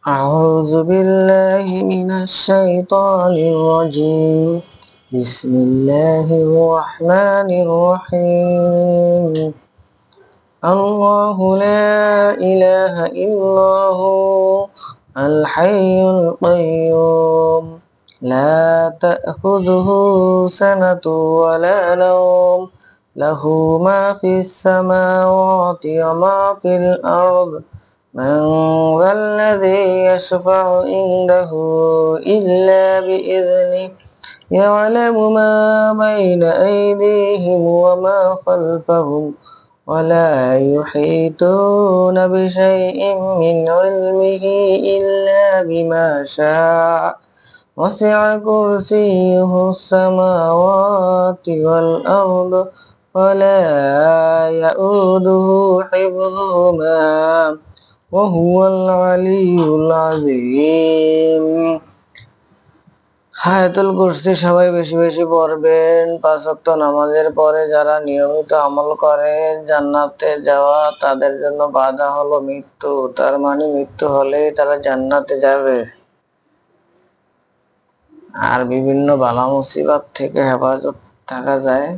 أعوذ بالله من الشيطان الرجيم. بسم الله الرحمن الرحيم. الله لا إله إلا هو الحي القيوم لا تأخذه سنة ولا نوم له ما في السماوات وما في الأرض من ذا الذي يشفع عنده إلا بإذنه يعلم ما بين أيديهم وما خلفهم ولا يحيطون بشيء من علمه إلا بما شاء وسع كرسيه السماوات والأرض ولا يؤوده حفظهما وهو العلي العظيم। আয়াতুল কুরসি সবাই বেশি বেশি পড়বেন। 5 ওয়াক্ত নামাজের পরে যারা নিয়মিত আমল করে জান্নাতে যাওয়া তাদের জন্য বাধা হলো মৃত্যু, তার মানে মৃত্যু হলেই তারা জান্নাতে যাবে। আর বিভিন্ন বালা মুসিবত থেকে হেফাজত থাকা যায়।